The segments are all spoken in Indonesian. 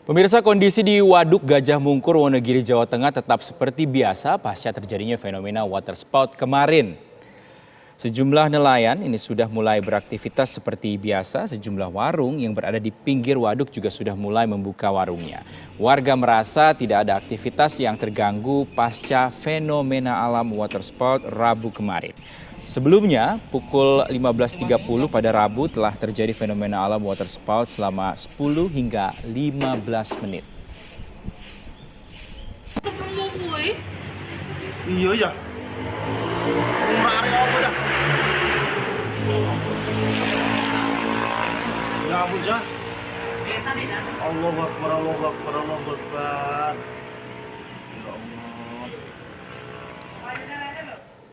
Pemirsa, kondisi di Waduk Gajah Mungkur, Wonogiri, Jawa Tengah tetap seperti biasa pasca terjadinya fenomena water spout kemarin. Sejumlah nelayan ini sudah mulai beraktivitas seperti biasa. Sejumlah warung yang berada di pinggir waduk juga sudah mulai membuka warungnya. Warga merasa tidak ada aktivitas yang terganggu pasca fenomena alam water spout Rabu kemarin. Sebelumnya, pukul 15.30 pada Rabu telah terjadi fenomena alam water spout selama 10 hingga 15 menit. Iya ya. Mari apa dah? Ya ampun ya. Allahu Akbar, Allahu Akbar, Allahu Akbar. Ya Allah.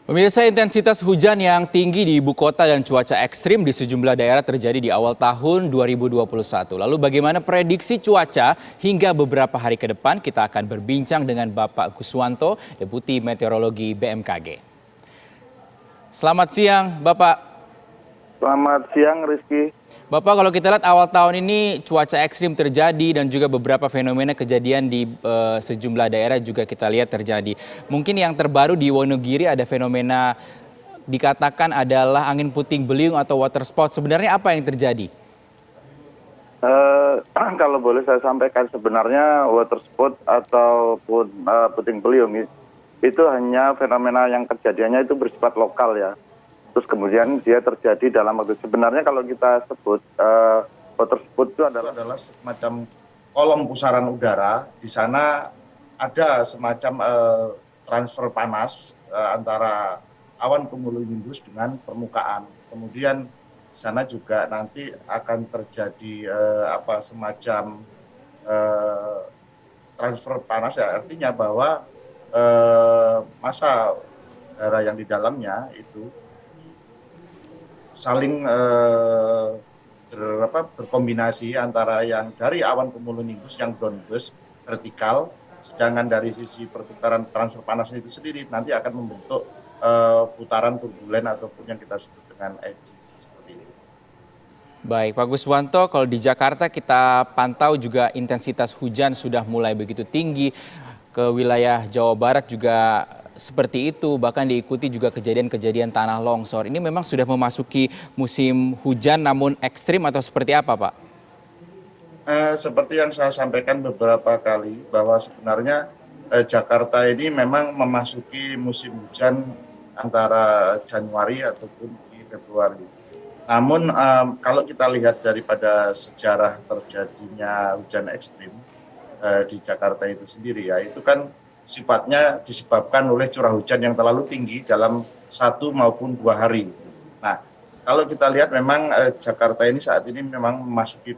Pemirsa, intensitas hujan yang tinggi di ibu kota dan cuaca ekstrim di sejumlah daerah terjadi di awal tahun 2021. Lalu bagaimana prediksi cuaca hingga beberapa hari ke depan? Kita akan berbincang dengan Bapak Guswanto, Deputi Meteorologi BMKG. Selamat siang, Bapak. Selamat siang, Rizky. Bapak, kalau kita lihat awal tahun ini cuaca ekstrim terjadi dan juga beberapa fenomena kejadian di sejumlah daerah juga kita lihat terjadi. Mungkin yang terbaru di Wonogiri ada fenomena dikatakan adalah angin puting beliung atau water spout. Sebenarnya apa yang terjadi? Kalau boleh saya sampaikan, sebenarnya water spout ataupun puting beliung itu hanya fenomena yang kejadiannya itu bersifat lokal ya. Terus kemudian dia terjadi dalam waktu. Sebenarnya kalau kita sebut water spout itu adalah semacam kolom pusaran udara. Di sana ada semacam transfer panas antara awan cumulonimbus dengan permukaan. Kemudian di sana juga nanti akan terjadi semacam transfer panas ya, artinya bahwa massa udara yang di dalamnya itu saling berkombinasi antara yang dari awan cumulonimbus yang downburst vertikal, sedangkan dari sisi pertukaran transfer panas itu sendiri nanti akan membentuk putaran turbulen ataupun yang kita sebut dengan eddy seperti ini. Baik, Pak Guswanto, kalau di Jakarta kita pantau juga intensitas hujan sudah mulai begitu tinggi. Ke wilayah Jawa Barat juga seperti itu, bahkan diikuti juga kejadian-kejadian tanah longsor. Ini memang sudah memasuki musim hujan namun ekstrim atau seperti apa, Pak? Seperti yang saya sampaikan beberapa kali bahwa sebenarnya Jakarta ini memang memasuki musim hujan antara Januari ataupun di Februari. Namun kalau kita lihat daripada sejarah terjadinya hujan ekstrim di Jakarta itu sendiri ya, itu kan sifatnya disebabkan oleh curah hujan yang terlalu tinggi dalam 1 maupun 2 hari. Nah, kalau kita lihat memang Jakarta ini saat ini memang memasuki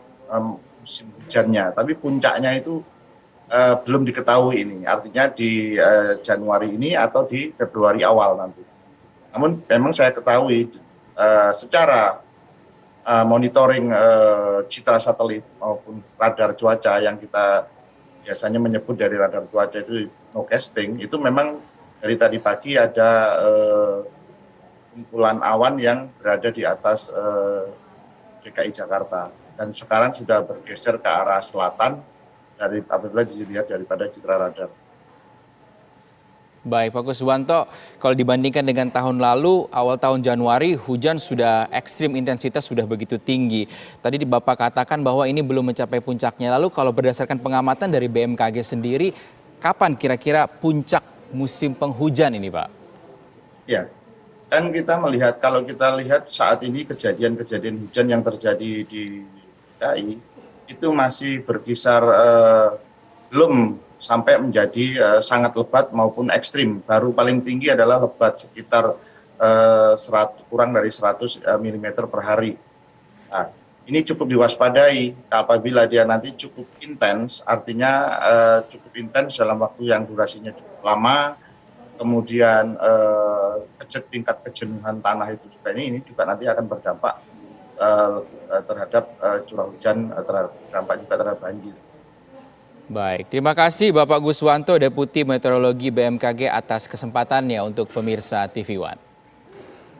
musim hujannya, tapi puncaknya itu belum diketahui ini, artinya di Januari ini atau di Februari awal nanti. Namun memang saya ketahui secara monitoring citra satelit maupun radar cuaca yang kita biasanya menyebut dari radar cuaca itu nowcasting, itu memang dari tadi pagi ada kumpulan awan yang berada di atas DKI Jakarta dan sekarang sudah bergeser ke arah selatan dari apabila dilihat daripada citra radar. Baik, Pak Guswanto, kalau dibandingkan dengan tahun lalu, awal tahun Januari hujan sudah ekstrim, intensitas sudah begitu tinggi. Tadi Bapak katakan bahwa ini belum mencapai puncaknya. Lalu kalau berdasarkan pengamatan dari BMKG sendiri, kapan kira-kira puncak musim penghujan ini, Pak? Ya, kan kita melihat, kalau kita lihat saat ini kejadian-kejadian hujan yang terjadi di DKI, itu masih berkisar belum sampai menjadi sangat lebat maupun ekstrim. Baru paling tinggi adalah lebat sekitar kurang dari 100 mm per hari. Nah, ini cukup diwaspadai apabila dia nanti cukup intens, artinya cukup intens dalam waktu yang durasinya cukup lama, kemudian tingkat kejenuhan tanah itu juga ini juga nanti akan berdampak terhadap curah hujan, berdampak juga terhadap banjir. Baik, terima kasih Bapak Guswanto, Deputi Meteorologi BMKG atas kesempatannya untuk pemirsa TV One.